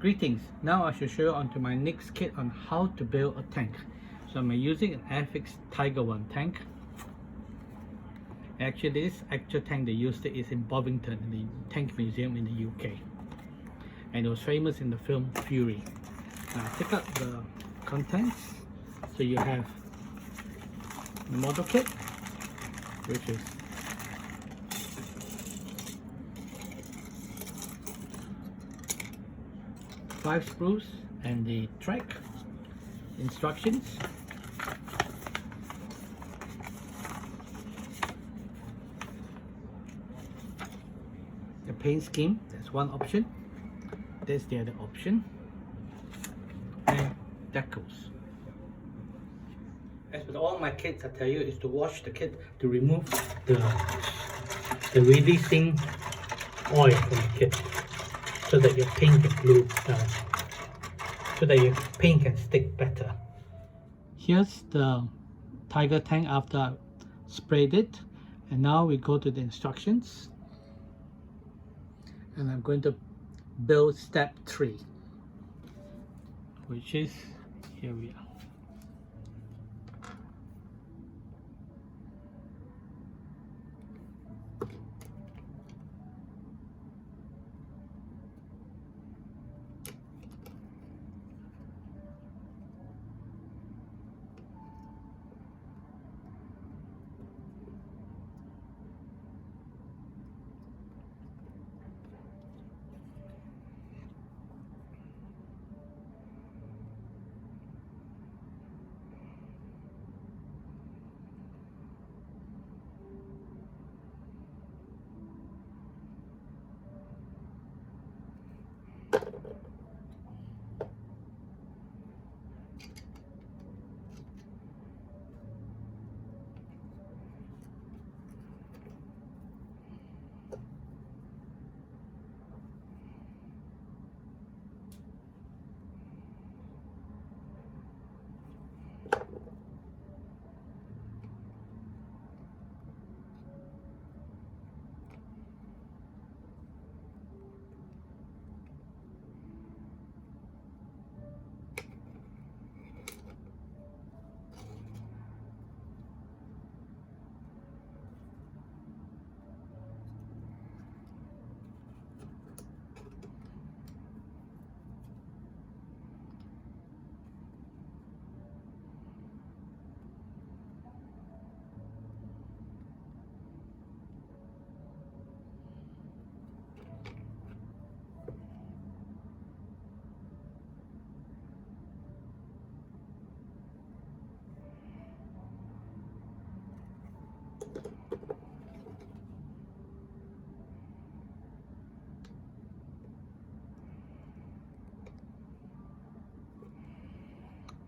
Greetings, now I should show you onto my next kit on how to build a tank. So I'm using an Airfix Tiger 1 tank. Actually this actual tank they used it is in Bovington, in the Tank Museum in the UK. And it was famous in the film Fury. Now take out the contents. So you have the model kit, which is five sprues and the track instructions, the paint scheme, that's one option, that's the other option, and decals. As with all my kits, I tell you is to wash the kit to remove the releasing oil from the kit, so that your paint can glue, so that your paint can stick better. Here's the Tiger tank after I sprayed it, and now we go to the instructions, and I'm going to build step 3, which is here we are.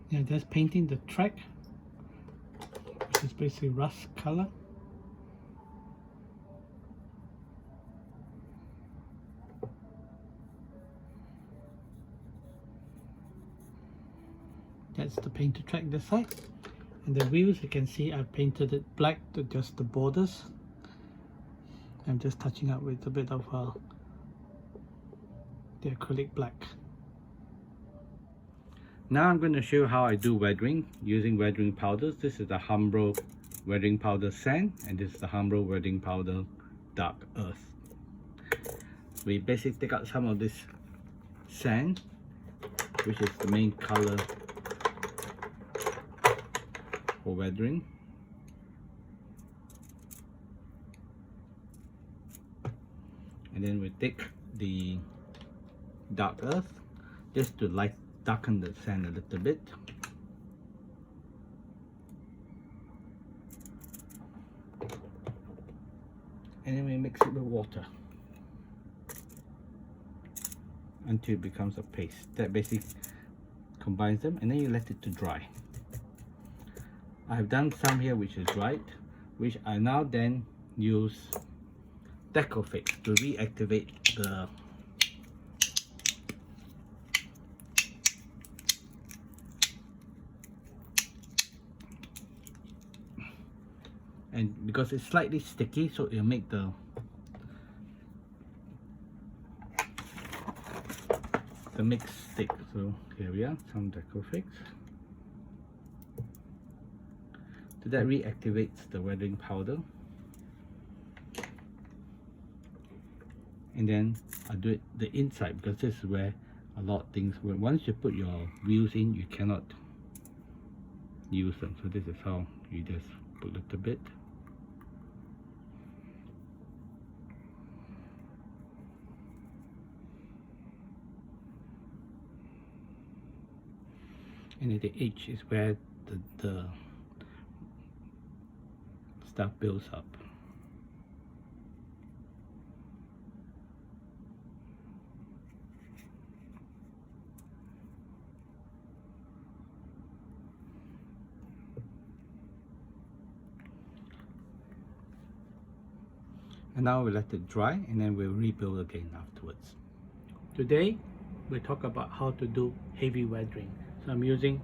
Yeah, just painting the track, which is basically rust color. That's the painted track this side. And the wheels, you can see I've painted it black to just the borders. I'm just touching up with a bit of the acrylic black. Now I'm going to show you how I do weathering using weathering powders. This is the Humbrol weathering powder sand, and this is the Humbrol weathering powder dark earth. We basically take out some of this sand, which is the main color for weathering. And then we take the dark earth just to darken the sand a little bit. And then we mix it with water until it becomes a paste. That basically combines them, and then you let it to dry. I have done some here which is dried, which I now then use Airfix to reactivate the and because it's slightly sticky, so it'll make the the mix stick. So here we are, some Decofix. So that reactivates the weathering powder. And then I'll do it the inside, because this is where a lot of things work. Once you put your wheels in, you cannot use them. So this is how you just put a little bit. And at the edge is where the stuff builds up. And now we let it dry, and then we'll rebuild again afterwards. Today we'll talk about how to do heavy weathering. So I'm using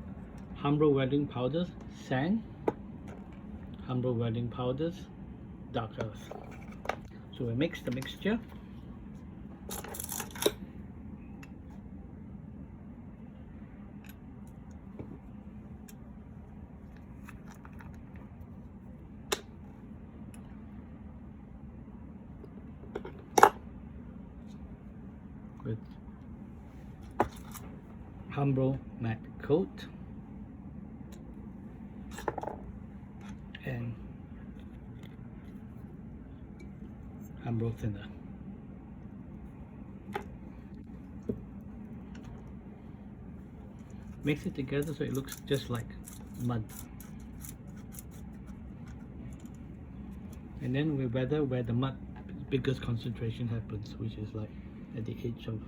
Humbrol weathering powders, sand, Humbrol weathering powders, dark earth. So we mix the mixture. With Humbrol matte coat and Humbrol thinner. Mix it together so it looks just like mud. And then we weather where the mud biggest concentration happens, which is like at the edge of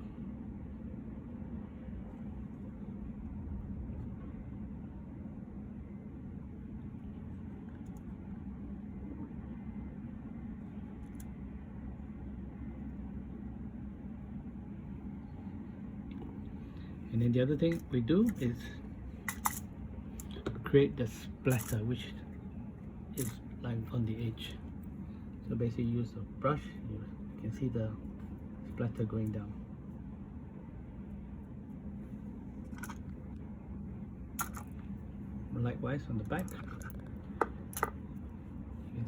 and then the other thing we do is create the splatter, which is like on the edge. So basically use a brush, you can see the splatter going down. Likewise on the back, you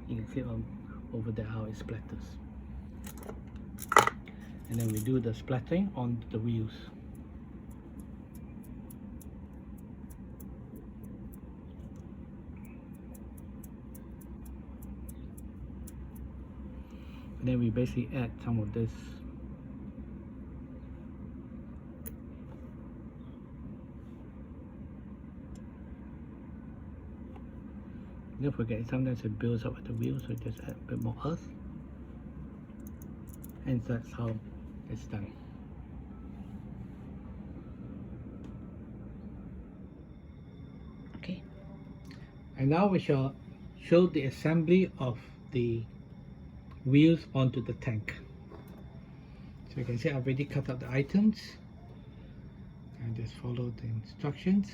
can see on over there how it splatters. And then we do the splattering on the wheels. And then we basically add some of this don't forget, sometimes it builds up at the wheel, so just add a bit more earth, and that's how it's done. Okay, and now we shall show the assembly of the wheels onto the tank. So you can see I've already cut out the items and just follow the instructions.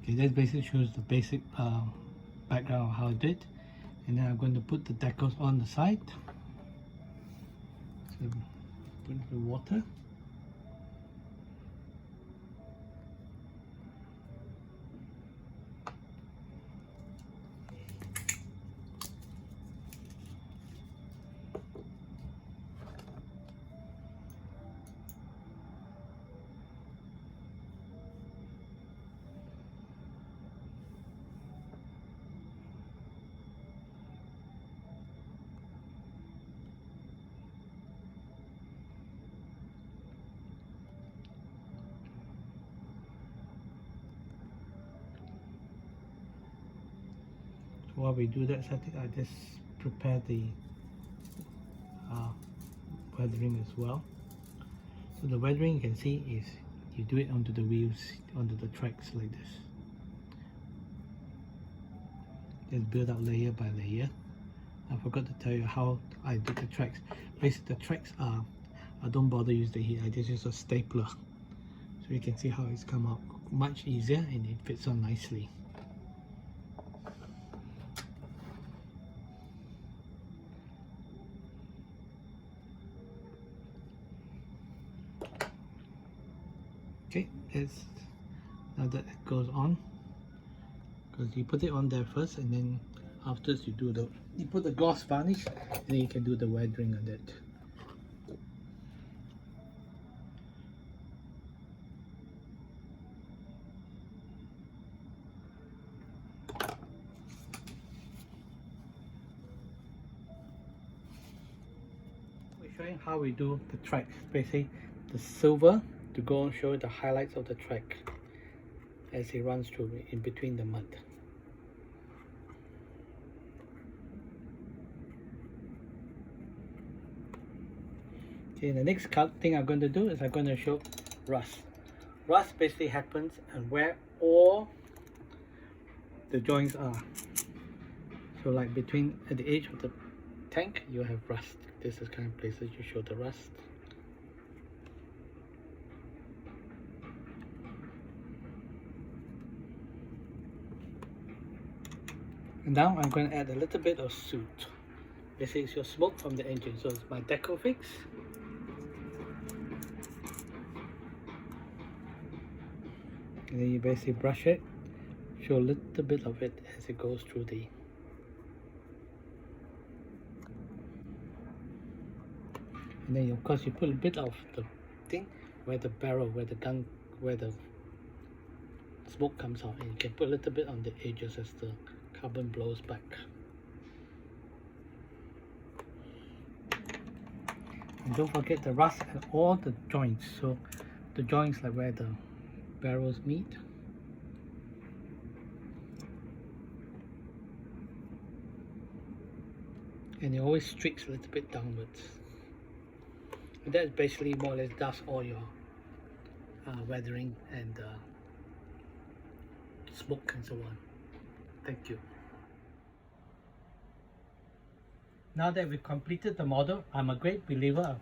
Okay, that basically shows the basic background of how I did. And then I'm going to put the decals on the side. So put the water. So while we do that setting, I just prepare the weathering as well. So the weathering you can see is you do it onto the wheels, onto the tracks like this. Just build up layer by layer. I forgot to tell you how I did the tracks. Basically the tracks are, I don't bother use the heat, I just use a stapler. So you can see how it's come out much easier and it fits on nicely. Okay, now that it goes on, because you put it on there first and then afterwards you put the gloss varnish and then you can do the weathering on it. We're showing how we do the tracks, basically the silver to go and show the highlights of the track as it runs through in between the mud. Okay, the next thing I'm going to do is I'm going to show rust. Rust basically happens and where all the joints are. So like between at the edge of the tank you have rust. This is kind of places you show the rust. And now I'm going to add a little bit of soot. Basically it's your smoke from the engine. So it's my Airfix. And then you basically brush it, show a little bit of it as it goes through the and then of course you put a bit of the thing where the barrel, where the gun, where the smoke comes out, and you can put a little bit on the edges as the carbon blows back. And don't forget the rust at all the joints, so the joints like where the barrels meet. And it always streaks a little bit downwards. And that basically more or less does all your weathering and smoke and so on. Thank you. Now that we've completed the model, I'm a great believer of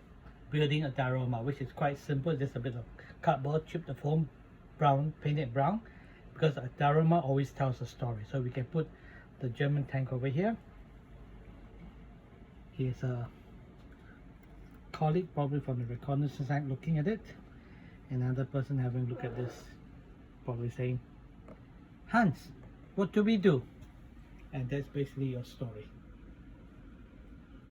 building a diorama, which is quite simple, just a bit of cardboard, chip the foam brown, paint it brown, because a diorama always tells a story. So we can put the German tank over here. Here's a colleague probably from the reconnaissance side looking at it. Another person having a look at this, probably saying, Hans, what do we do? And that's basically your story.